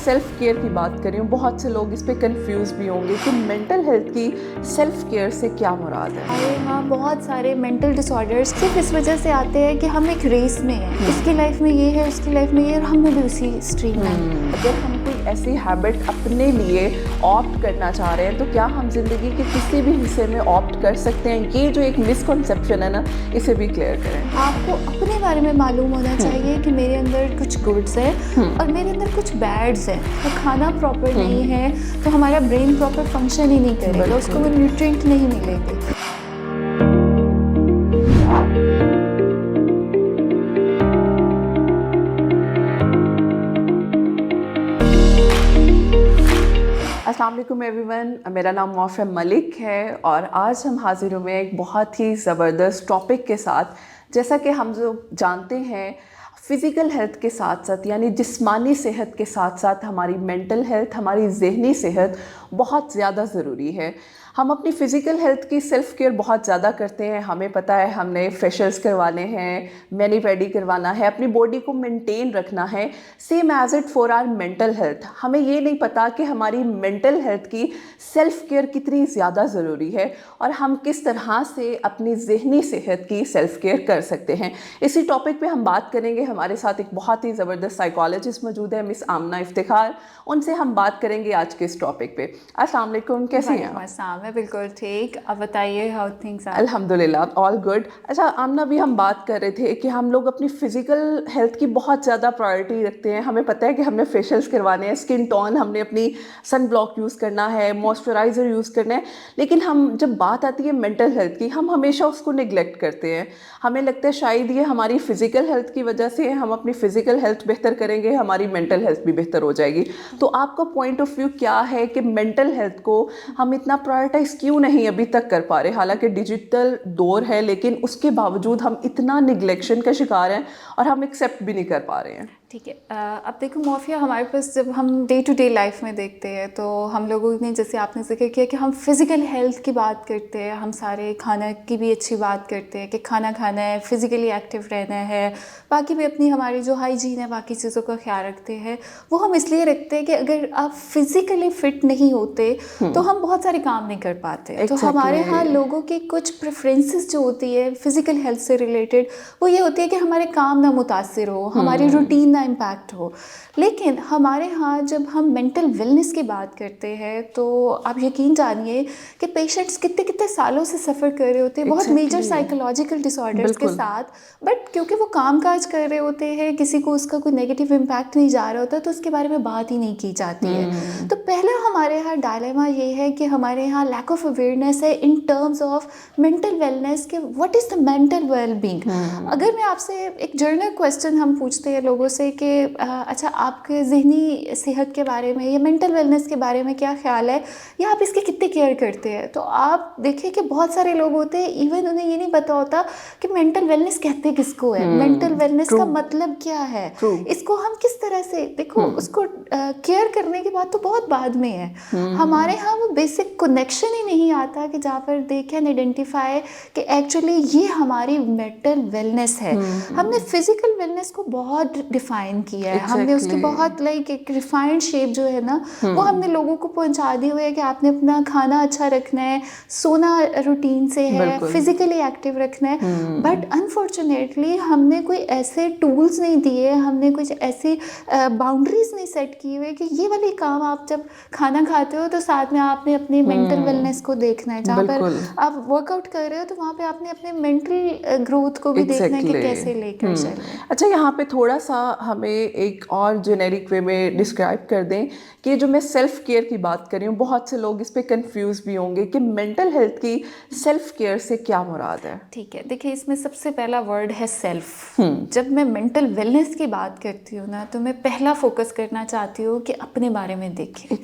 Self care की बात कर रही हूँ, बहुत से लोग इस पे कंफ्यूज भी होंगे कि मेंटल हेल्थ की सेल्फ केयर से क्या मुराद है। अरे हाँ, बहुत सारे मेंटल डिसऑर्डर्स सिर्फ इस वजह से आते हैं कि हम एक रेस में हैं। इसकी लाइफ में ये है, उसकी लाइफ में ये है, और हम भी उसी स्ट्रीम में हैं। अगर हम कोई ऐसी हैबिट अपने लिए ऑप्ट करना चाह रहे हैं तो क्या हम जिंदगी के किसी भी हिस्से में ऑप्ट कर सकते हैं? ये जो एक मिसकॉन्सेप्शन है ना, इसे भी क्लियर करें। आपको अपने बारे में मालूम होना चाहिए कि मेरे अंदर कुछ गुड्स है और मेरे अंदर कुछ बैड्स हैं। तो खाना प्रॉपर नहीं है तो हमारा ब्रेन प्रॉपर फंक्शन ही नहीं करेगा, उसको वो न्यूट्रिएंट नहीं मिलेंगे। अस्सलाम वालेकुम एवरीवन, मेरा नाम मौफ़ा मलिक है और आज हम हाजिर हुए हैं एक बहुत ही ज़बरदस्त टॉपिक के साथ। जैसा कि हम जो जानते हैं, फ़िज़िकल हेल्थ के साथ साथ यानी जिस्मानी सेहत के साथ साथ हमारी मेंटल हेल्थ, हमारी ज़हनी सेहत बहुत ज़्यादा ज़रूरी है। हम अपनी फ़िज़िकल हेल्थ की सेल्फ़ केयर बहुत ज़्यादा करते हैं। हमें पता है हमने फेशियल्स करवाने हैं, मैनी पेडी करवाना है, अपनी बॉडी को मेंटेन रखना है। Same as it for our mental health. हमें ये नहीं पता कि हमारी मेंटल हेल्थ की सेल्फ़ केयर कितनी ज़्यादा ज़रूरी है और हम किस तरह से अपनी ज़हनी सेहत की सेल्फ़ केयर कर सकते हैं। इसी टॉपिक पे हम बात करेंगे। हमारे साथ एक बहुत ही ज़बरदस्त साइकोलॉजिस्ट मौजूद है, मिस आमना इफ्तिखार। उनसे हम बात करेंगे आज के इस टॉपिक पे। अस्सलाम वालेकुम, कैसी हैं आप? मैं बिल्कुल ठीक। अब बताइए हाउ थिंग्स आर। अल्हम्दुलिल्लाह, ऑल गुड। अच्छा आमना, भी हम बात कर रहे थे कि हम लोग अपनी फ़िज़िकल हेल्थ की बहुत ज़्यादा प्रायोरिटी रखते हैं। हमें पता है कि हमने फेशियल्स करवाने हैं, स्किन टोन, हमने अपनी सन ब्लॉक यूज़ करना है, मॉइस्चराइज़र यूज़ करना है, लेकिन हम जब बात आती है मेंटल हेल्थ की, हम हमेशा उसको निगलेक्ट करते हैं। हमें लगता है शायद ये हमारी फ़िज़िकल हेल्थ की वजह से हम अपनी फ़िज़िकल हेल्थ बेहतर करेंगे, हमारी मेंटल हेल्थ भी बेहतर हो जाएगी। तो आपका पॉइंट ऑफ व्यू क्या है कि मेंटल हेल्थ को हम इतना प्रायोरिटाइज़ क्यों नहीं अभी तक कर पा रहे? हालांकि डिजिटल दौर है, लेकिन उसके बावजूद हम इतना निगलेक्शन का शिकार हैं और हम एक्सेप्ट भी नहीं कर पा रहे हैं। ठीक है। अब देखो मौफिया, हमारे पास जब हम डे टू डे लाइफ में देखते हैं तो हम लोगों ने, जैसे आपने जिक्र किया कि हम फिज़िकल हेल्थ की बात करते हैं, हम सारे खाना की भी अच्छी बात करते हैं कि खाना खाना है, फिज़िकली एक्टिव रहना है, बाकी भी अपनी हमारी जो हाइजीन है, बाकी चीज़ों का ख्याल रखते हैं। वो हम इसलिए रखते हैं कि अगर आप फिज़िकली फ़िट नहीं होते तो हम बहुत सारे काम नहीं कर पाते। तो हमारे यहाँ लोगों की कुछ प्रेफरेंसेस जो होती है फ़िज़िकल हेल्थ से रिलेटेड, वो ये होती है कि हमारे काम ना मुतासिर हो, हमारी रूटीन ना इम्पैक्ट हो। लेकिन हमारे यहाँ जब हम मेंटल वेलनेस की बात करते हैं तो आप यकीन जानिए कि पेशेंट्स कितने कितने सालों से सफ़र कर रहे होते हैं बहुत मेजर साइकोलॉजिकल डिसऑर्डर्स के साथ, बट क्योंकि वो काम काज कर रहे होते हैं, किसी को उसका कोई नेगेटिव इम्पैक्ट नहीं जा रहा होता, तो उसके बारे में बात ही नहीं की जाती है। तो पहला हमारे यहाँ डायलेमा ये है कि हमारे यहाँ लैक ऑफ अवेयरनेस है in terms of mental wellness के what is the mental wellbeing. अगर मैं आपसे एक जर्नल क्वेश्चन हम पूछते हैं लोगों से कि अच्छा आपके ज़हनी सेहत के बारे में या मेंटल वेलनेस के बारे में क्या ख्याल है, या आप इसकी कितनी केयर करते हैं, तो आप देखिए कि बहुत सारे लोग होते हैं इवन उन्हें ये नहीं पता होता कि मेंटल वेलनेस कहते किसको है, मेंटल वेलनेस का मतलब क्या है, इसको हम किस तरह से देखो, उसको केयर करने की बात तो बहुत बाद में है। हमारे यहाँ वो बेसिक कनेक्शन ही नहीं आता कि जहाँ पर दे कैन आइडेंटिफाई कि एक्चुअली ये हमारी मेंटल वेलनेस है। हमने फिजिकल वेलनेस को बहुत डिफाइन किया है, हमने उसकी बहुत लाइक एक रिफाइंड शेप जो है ना वो हमने लोगों को पहुंचा दी हुई है कि आपने अपना खाना अच्छा रखना है, सोना रूटीन से है, फिजिकली एक्टिव रखना है। बट अनफॉर्चुनेटली हमने कोई ऐसे टूल्स नहीं दिए, हमने कुछ ऐसी बाउंड्रीज नहीं सेट की हुई कि ये वाली काम आप जब खाना खाते हो तो साथ में आपने अपनी मेंटल वेलनेस को देखना है, जहाँ पर आप वर्कआउट कर रहे हो तो वहाँ पे आपने अपने मेंटल ग्रोथ को भी देखना है कि कैसे लेकर चलें। अच्छा, यहाँ पे थोड़ा सा हमें एक और जेनेरिक वे में डिस्क्राइब कर दें कि जो मैं सेल्फ केयर की बात कर रही हूँ, बहुत से लोग इस पे कंफ्यूज भी होंगे कि मेंटल हेल्थ की सेल्फ केयर से क्या मुराद है। ठीक है, देखिए इसमें सबसे पहला वर्ड है सेल्फ। जब मैं मेंटल वेलनेस की बात करती हूँ ना तो मैं पहला फोकस करना चाहती हूँ कि अपने बारे में देखें,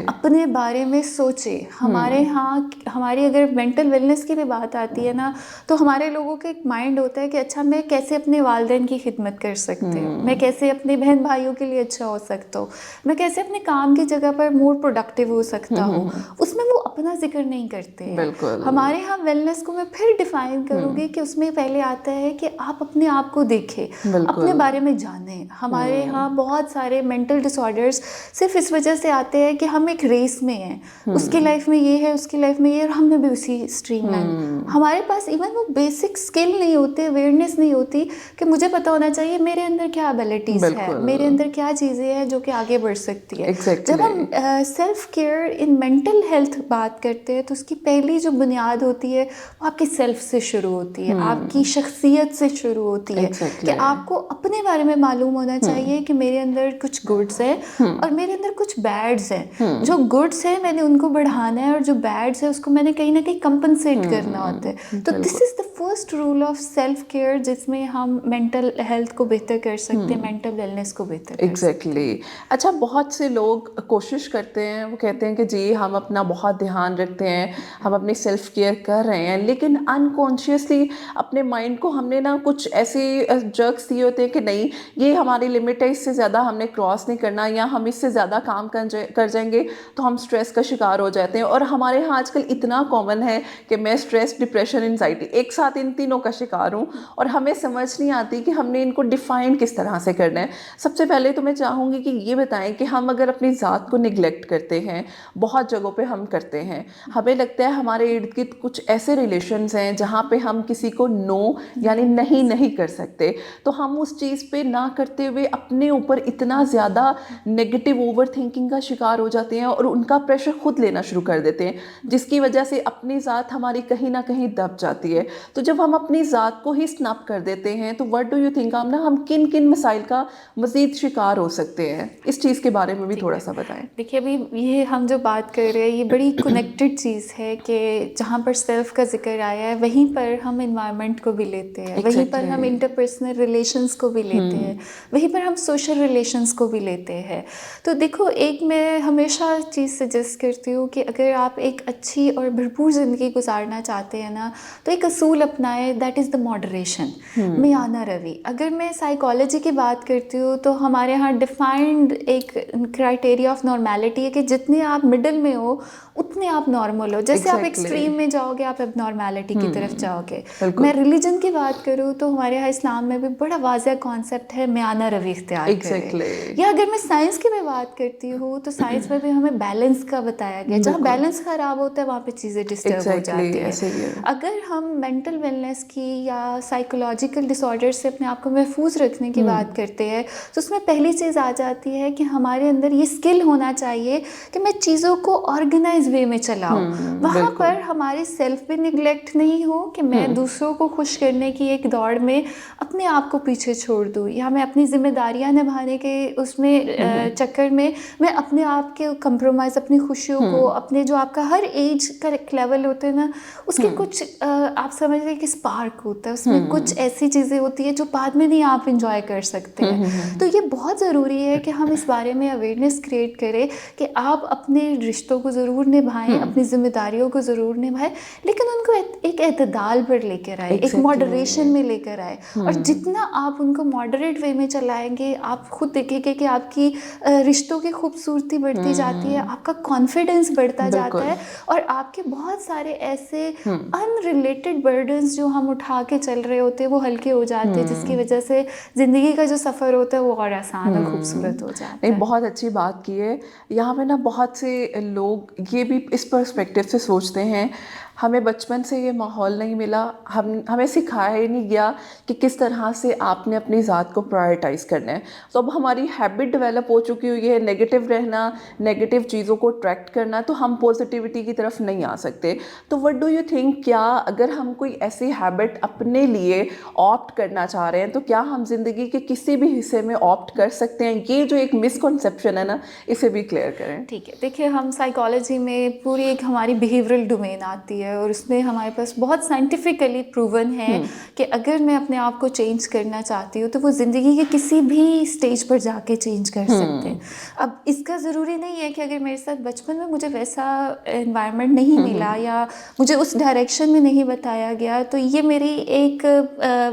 अपने बारे में सोचे। हमारे यहाँ हमारी अगर मेंटल वेलनेस की भी बात आती है ना तो हमारे लोगों का एक माइंड होता है कि अच्छा मैं कैसे अपने वालिदैन की खिदमत कर सकती हूँ, मैं कैसे अपने बहन भाइयों के लिए अच्छा हो सकता हूँ, मैं कैसे अपने काम की जगह पर मोर प्रोडक्टिव हो सकता हूँ, उसमें वो अपना जिक्र नहीं करते हैं। बिल्कुल। हमारे यहाँ वेलनेस को मैं फिर डिफाइन करूँगी कि उसमें पहले आता है कि आप अपने आप को देखें, अपने बारे में जानें। हमारे यहाँ बहुत सारे मेंटल डिसऑर्डर्स सिर्फ इस वजह से आते हैं कि हम एक रेस में हैं, उसकी लाइफ में ये है, उसकी लाइफ में ये है, और हमने भी उसी स्ट्रीमलाइन। हमारे पास इवन वो बेसिक स्किल नहीं होती, अवेयरनेस नहीं होती कि मुझे पता होना चाहिए मेरे अंदर क्या एबिलिटीज़ है, मेरे अंदर क्या चीज़ें हैं जो कि आगे बढ़ सकती है। जब हम self care in mental health बात करते हैं तो उसकी पहली जो बुनियाद होती है वो आपकी सेल्फ से शुरू होती है, आपकी शख्सियत से शुरू होती है कि आपको अपने बारे में मालूम होना चाहिए कि मेरे अंदर कुछ गुड्स हैं और मेरे अंदर कुछ बैड्स हैं। जो गुड्स हैं मैंने उनको बढ़ाना है और जो बैड्स है उसको मैंने कहीं ना कहीं कंपनसेट करना होता है। तो this is the first rule of self care जिसमें हम मेंटल हेल्थ को बेहतर कर सकते हैं, मेंटल वेलनेस को बेहतर कर एग्जैक्टली। अच्छा, बहुत से लोग कोशिश करते हैं, वो कहते हैं कि जी हम अपना बहुत ध्यान रखते हैं, हम अपनी सेल्फ केयर कर रहे हैं, लेकिन अनकॉन्शियसली अपने माइंड को हमने ना कुछ ऐसे जर्क्स दिए होते हैं कि नहीं ये हमारी लिमिट है, इससे ज़्यादा हमने क्रॉस नहीं करना, या हम इससे ज़्यादा काम कर जाएंगे तो हम स्ट्रेस का शिकार हो जाते हैं। और हमारे यहाँ आजकल इतना कॉमन है कि मैं स्ट्रेस, डिप्रेशन, एंजाइटी एक साथ इन तीनों का शिकार हूँ और हमें समझ नहीं आती कि हमने इनको डिफ़ाइन किस तरह से करना है। सबसे पहले तो मैं चाहूँगी कि ये बताएं कि हम अगर अपनी ज़ात को निगलेक्ट करते हैं, बहुत जगहों पे हम करते हैं, हमें लगता है हमारे इर्द गिर्द कुछ ऐसे रिलेशंस हैं जहाँ पे हम किसी को नो यानी नहीं कर सकते, तो हम उस चीज़ पे ना करते हुए अपने ऊपर इतना ज़्यादा नेगेटिव ओवर थिंकिंग का शिकार हो जाते हैं और उनका प्रेशर खुद लेना शुरू कर देते हैं, जिसकी वजह से अपनी ज़ात हमारी कहीं ना कहीं दब जाती है। तो जब हम अपनी ज़ात को ही स्नैप कर देते हैं तो व्हाट डू यू थिंक आमना, हम किन किन मसाइल का मज़ीद शिकार हो सकते हैं? इस चीज़ के बारे में भी थोड़ा सा बताएं। देखिए, अभी ये हम जो बात कर रहे हैं ये बड़ी कनेक्टेड चीज़ है कि जहाँ पर सेल्फ का जिक्र आया है वहीं पर हम एनवायरनमेंट को भी लेते हैं, वहीं पर हम इंटरपर्सनल रिलेशंस को भी लेते हैं, वहीं पर हम सोशल रिलेशंस को भी लेते हैं। तो देखो, एक मैं हमेशा चीज़ सजेस्ट करती हूँ कि अगर आप एक अच्छी और भरपूर ज़िंदगी गुजारना चाहते हैं ना तो एक असूल अपनाएं, दैट इज़ द मॉडरेशन, मियाना रवि। अगर मैं साइकोलॉजी की बात करती हूँ तो हमारे यहाँ डिफाइंड एक क्राइटेरिया ऑफ नॉर्मेलिटी है कि जितने आप मिडिल में हो उतने आप नॉर्मल हो। जैसे आप एक्सट्रीम में जाओगे आप एबनॉर्मेलिटी की तरफ जाओगे। मैं रिलीजन की बात करूँ तो हमारे यहाँ इस्लाम में भी बड़ा वाज़ह कॉन्सेप्ट है मियाना रवि इख्तियार करें। या अगर मैं साइंस की भी बात करती हूँ तो साइंस में भी हमें बैलेंस का बताया गया, जहाँ बैलेंस ख़राब होता है वहाँ पे चीज़ें डिस्टर्ब हो जाती है। अगर हम मेंटल वेलनेस की या साइकोलॉजिकल डिसऑर्डर से अपने आप को महफूज रखने की बात करते हैं तो उसमें पहली चीज़ आ जाती है कि हमारे अंदर ये स्किल होना चाहिए कि मैं चीज़ों को ऑर्गेनाइज वे में चलाऊं। वहाँ पर हमारी सेल्फ भी निगलेक्ट नहीं हो कि मैं दूसरों को खुश करने की एक दौड़ में अपने आप को पीछे छोड़ दूँ, या मैं अपनी जिम्मेदारियाँ निभाने के उसमें चक्कर में मैं अपने आप के कंप्रोमाइज़, अपनी खुशियों को, अपने जो आपका हर एज का एक लेवल होता है ना उसके कुछ आप समझ रहे कि स्पार्क होता है, उसमें कुछ ऐसी चीज़ें होती है जो बाद में नहीं आप इंजॉय कर सकते हैं। तो ये बहुत ज़रूरी है कि हम इस बारे में अवेयरनेस क्रिएट करें कि आप अपने रिश्तों को ज़रूर निभाएं, अपनी जिम्मेदारियों को ज़रूर निभाएं, लेकिन उनको एक एतदाल पर लेकर आए, एक मॉडरेशन में लेकर आए। और जितना आप उनको मॉडरेट वे में चलाएंगे आप खुद देखेंगे कि आपकी रिश्तों की खूबसूरती बढ़ती जाती है, आपका कॉन्फिडेंस बढ़ता जाता है और आपके बहुत सारे ऐसे अनरिलेटेड बर्डन्स जो हम उठा के चल रहे होते हैं वो हल्के हो जाते हैं, जिसकी वजह से ज़िंदगी का जो सफ़र होता है वो और आसान और खूबसूरत हो जाता है। बहुत अच्छी बात की है। यहाँ पे ना बहुत से लोग ये भी इस पर्सपेक्टिव से सोचते हैं हमें बचपन से ये माहौल नहीं मिला, हमें सिखाया ही नहीं गया कि किस तरह से आपने अपनी ज़ात को प्रायोरिटाइज़ करना है। तो अब हमारी हैबिट डेवलप हो चुकी हुई है नेगेटिव रहना, नेगेटिव चीज़ों को अट्रैक्ट करना, तो हम पॉजिटिविटी की तरफ नहीं आ सकते। तो व्हाट डू यू थिंक, क्या अगर हम कोई ऐसी हैबिट अपने लिए ऑप्ट करना चाह रहे हैं तो क्या हम ज़िंदगी के किसी भी हिस्से में ऑप्ट कर सकते हैं? ये जो एक मिसकॉन्सेप्शन है ना, इसे भी क्लियर करें। ठीक है, देखिए हम साइकोलॉजी में पूरी एक हमारी बिहेवियरल डोमेन आती है है और उसमें हमारे पास बहुत साइंटिफिकली प्रूवन है कि अगर मैं अपने आप को चेंज करना चाहती हूँ तो वो ज़िंदगी के किसी भी स्टेज पर जाके चेंज कर सकते हैं। अब इसका ज़रूरी नहीं है कि अगर मेरे साथ बचपन में मुझे वैसा एनवायरनमेंट नहीं मिला या मुझे उस डायरेक्शन में नहीं बताया गया तो ये मेरी एक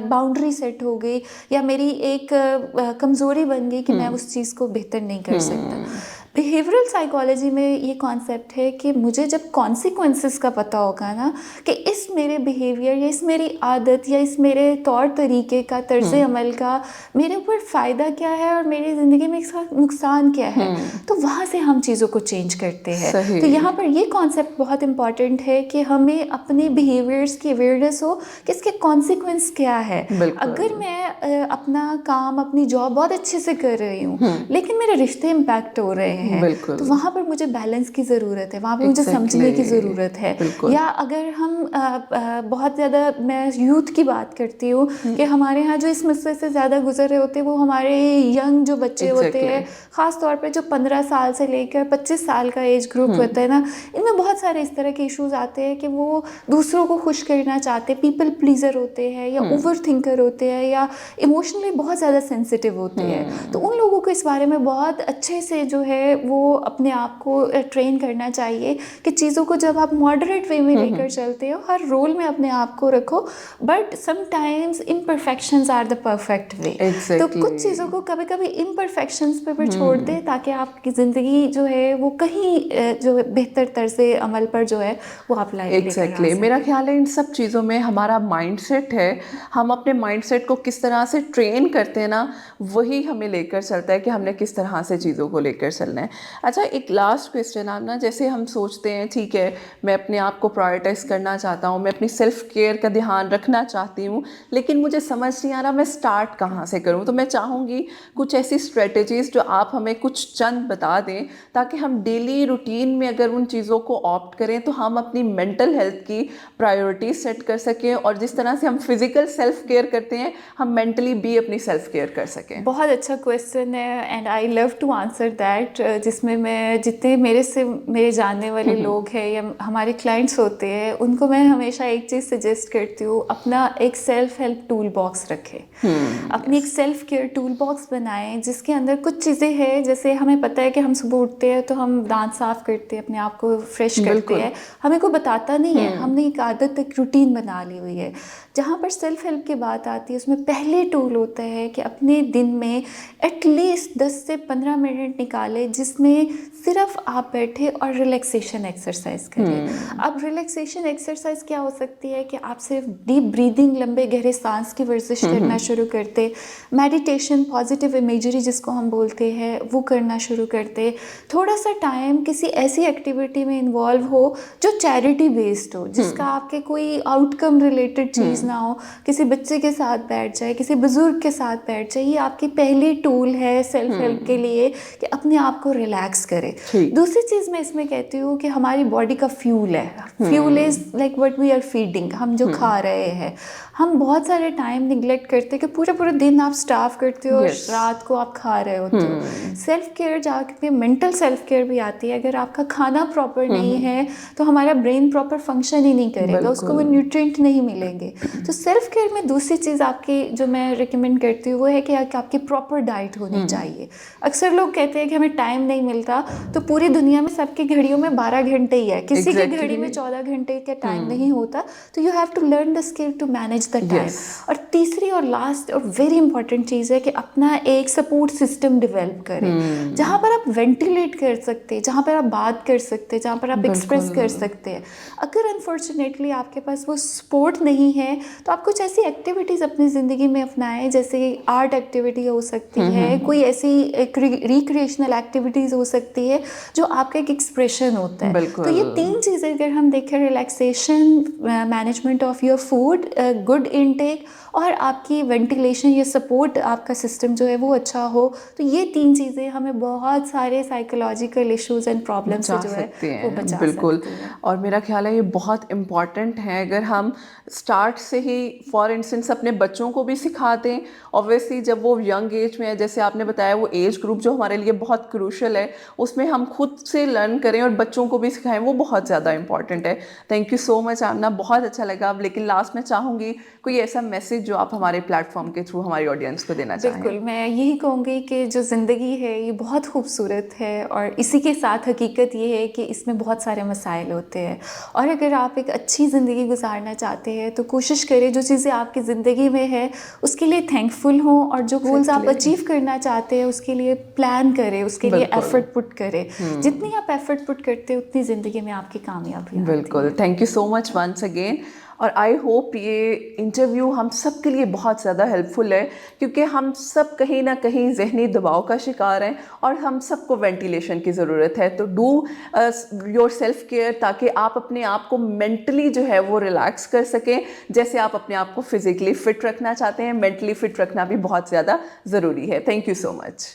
बाउंड्री सेट हो गई या मेरी एक कमज़ोरी बन गई कि मैं उस चीज़ को बेहतर नहीं कर सकता। बिहेवियरल साइकोलॉजी में ये कॉन्सेप्ट है कि मुझे जब कॉन्सिक्वेंसेस का पता होगा ना कि इस मेरे बिहेवियर या इस मेरी आदत या इस मेरे तौर तरीके का तर्ज अमल का मेरे ऊपर फ़ायदा क्या है और मेरी ज़िंदगी में इसका नुकसान क्या है, तो वहाँ से हम चीज़ों को चेंज करते हैं। तो यहाँ पर ये कॉन्सेप्ट बहुत इंपॉर्टेंट है कि हमें अपने बिहेवियर्स की अवेयरनेस हो कि इसके कॉन्सिक्वेंस क्या है। अगर मैं अपना काम अपनी जॉब बहुत अच्छे से कर रही हूँ लेकिन मेरे रिश्ते इम्पैक्ट हो रहे हैं तो वहाँ पर मुझे बैलेंस की ज़रूरत है, वहाँ पर मुझे समझने की ज़रूरत है। या अगर हम बहुत ज़्यादा, मैं यूथ की बात करती हूँ कि हमारे यहाँ जो इस मसले से ज़्यादा गुजर रहे होते हैं वो हमारे यंग जो बच्चे होते हैं, ख़ास तौर पे जो 15 साल से लेकर 25 साल का एज ग्रुप होता है ना, इनमें बहुत सारे इस तरह के इश्यूज आते हैं कि वो दूसरों को खुश करना चाहते, पीपल प्लीज़र होते हैं या ओवर थिंकर होते हैं या इमोशनली बहुत ज़्यादा सेंसिटिव होते हैं। तो उन लोगों को इस बारे में बहुत अच्छे से जो है वो अपने आप को ट्रेन करना चाहिए कि चीज़ों को जब आप मॉडरेट वे में लेकर चलते हो, हर रोल में अपने आप को रखो, but sometimes imperfections are the perfect way. तो कुछ चीज़ों को कभी कभी इम्परफेक्शंस पे भी छोड़ दे ताकि आपकी ज़िंदगी जो है वो कहीं जो बेहतर तर्ज अमल पर जो है वो आप एग्जैक्टली मेरा ख्याल है इन सब चीज़ों में हमारा माइंडसेट है, हम अपने माइंडसेट को किस तरह से ट्रेन करते हैं ना, वही हमें लेकर चलता है कि हमने किस तरह से चीज़ों को लेकर चलना है। अच्छा, एक लास्ट क्वेश्चन आप ना, जैसे हम सोचते हैं ठीक है मैं अपने आप को प्रायोरिटाइज करना चाहता हूँ, मैं अपनी सेल्फ केयर का ध्यान रखना चाहती हूँ, लेकिन मुझे समझ नहीं आ रहा मैं स्टार्ट कहाँ से करूँ। तो मैं चाहूँगी कुछ ऐसी स्ट्रेटजीज जो आप हमें कुछ चंद बता दें ताकि हम डेली रूटीन में अगर उन चीज़ों को ऑप्ट करें तो हम अपनी मेंटल हेल्थ की प्रायोरिटी सेट कर सकें और जिस तरह से हम फिजिकल सेल्फ केयर करते हैं हम मेंटली भी अपनी सेल्फ केयर कर सकें। बहुत अच्छा क्वेश्चन है and I love to answer that, जिसमें मैं जितने मेरे जानने वाले लोग हैं या हमारे क्लाइंट्स होते हैं उनको मैं हमेशा एक चीज़ सजेस्ट करती हूँ, अपना एक सेल्फ हेल्प टूल बॉक्स रखें। अपनी एक सेल्फ केयर टूल बॉक्स बनाएं जिसके अंदर कुछ चीज़ें हैं, जैसे हमें पता है कि हम सुबह उठते हैं तो हम दांत साफ करते हैं, अपने आप को फ्रेश करते हैं, हमें कोई बताता नहीं है, हमने एक आदत एक रूटीन बना ली हुई है। जहाँ पर सेल्फ हेल्प की बात आती है उसमें पहले टूल होता है कि अपने दिन में एटलीस्ट 10 से 15 मिनट निकालें जिसमें सिर्फ आप बैठे और रिलैक्सेशन एक्सरसाइज करें। अब रिलैक्सेशन एक्सरसाइज क्या हो सकती है कि आप सिर्फ डीप ब्रीदिंग, लंबे गहरे सांस की वर्जिश करना शुरू करते, मेडिटेशन, पॉजिटिव इमेजरी जिसको हम बोलते हैं वो करना शुरू करते, थोड़ा सा टाइम किसी ऐसी एक्टिविटी में इन्वॉल्व हो जो चैरिटी बेस्ड हो, जिसका आपके कोई आउटकम रिलेटेड चीज़ ना हो, किसी बच्चे के साथ बैठ जाए, किसी बुजुर्ग के साथ बैठ जाए, ये आपकी पहली टूल है सेल्फ हेल्प के लिए कि अपने आप को रिलैक्स करें। दूसरी चीज़ मैं इसमें कहती हूँ कि हमारी बॉडी का फ्यूल है, fuel is like what we are feeding, हम जो खा रहे हैं। हम बहुत सारे टाइम निगलेक्ट करते हैं कि पूरे दिन आप स्टाफ करते हो और रात को आप खा रहे होते हो। सेल्फ केयर जाके मेंटल सेल्फ केयर भी आती है। अगर आपका खाना प्रॉपर नहीं है तो हमारा ब्रेन प्रॉपर फंक्शन ही नहीं करेगा, उसको वो न्यूट्रिएंट नहीं मिलेंगे। तो सेल्फ केयर में दूसरी चीज़ आपकी जो मैं रिकमेंड करती हूँ वो है कि आपकी प्रॉपर डाइट होनी चाहिए। अक्सर लोग कहते हैं कि हमें टाइम नहीं मिलता, तो पूरी दुनिया में सबकी घड़ियों में 12 घंटे ही है, किसी की घड़ी में 14 घंटे का टाइम नहीं होता। तो you have to learn the skill to manage the time. और तीसरी और लास्ट और वेरी इंपॉर्टेंट चीज़ है कि अपना एक सपोर्ट सिस्टम डेवलप करें जहाँ पर आप वेंटिलेट कर सकते हैं, जहाँ पर आप बात कर सकते हैं, जहाँ पर आप एक्सप्रेस कर सकते हैं। अगर अनफॉर्चुनेटली आपके पास वो सपोर्ट नहीं है तो आप कुछ ऐसी एक्टिविटीज़ अपनी ज़िंदगी में अपनाएं, जैसे आर्ट एक्टिविटी हो सकती है, कोई ऐसी रिक्रिएशनल एक्टिविटीज़ हो सकती है जो आपका एक एक्सप्रेशन होता है। तो ये तीन चीज़ें अगर हम देखें, relaxation, management of your food, good intake और आपकी वेंटिलेशन या सपोर्ट आपका सिस्टम जो है वो अच्छा हो, तो ये तीन चीज़ें हमें बहुत सारे साइकोलॉजिकल इश्यूज एंड प्रॉब्लम से जो है वो बचा सकती हैं। और मेरा ख्याल है ये बहुत इम्पॉर्टेंट है, अगर हम स्टार्ट से ही फॉर इंस्टेंस अपने बच्चों को भी सिखा दें, ऑब्वियसली जब वो यंग एज में है, जैसे आपने बताया वो एज ग्रुप जो हमारे लिए बहुत क्रूशल पोटेंशियल है उसमें हम खुद से लर्न करें और बच्चों को भी सिखाएं, वो बहुत ज़्यादा इंपॉर्टेंट है। थैंक यू सो मच आमना, बहुत अच्छा लगा। लेकिन लास्ट में चाहूँगी कोई ऐसा मैसेज जो आप हमारे प्लेटफॉर्म के थ्रू हमारी ऑडियंस को देना चाहें। बिल्कुल, मैं यही कहूँगी कि जो ज़िंदगी है ये बहुत खूबसूरत है और इसी के साथ हकीकत ये है कि इसमें बहुत सारे मसाइल होते हैं, और अगर आप एक अच्छी ज़िंदगी गुजारना चाहते हैं तो कोशिश करें जो चीज़ें आपकी ज़िंदगी में है उसके लिए थैंकफुल हों, और जो गोल्स आप अचीव करना चाहते हैं उसके लिए प्लान करें, उसके लिए एफर्ट पुट करें। जितनी आप एफर्ट पुट करते हैं उतनी ज़िंदगी में आपकी कामयाबी आती है। बिल्कुल, thank you so much once again. और आई होप ये इंटरव्यू हम सब के लिए बहुत ज़्यादा हेल्पफुल है, क्योंकि हम सब कहीं ना कहीं जहनी दबाव का शिकार हैं और हम सबको वेंटिलेशन की ज़रूरत है। तो डू योर सेल्फ केयर, ताकि आप अपने आप को मेंटली जो है वो रिलैक्स कर सकें। जैसे आप अपने आप को फिज़िकली फ़िट रखना चाहते हैं, मेंटली फ़िट रखना भी बहुत ज़्यादा ज़रूरी है। Thank you so much.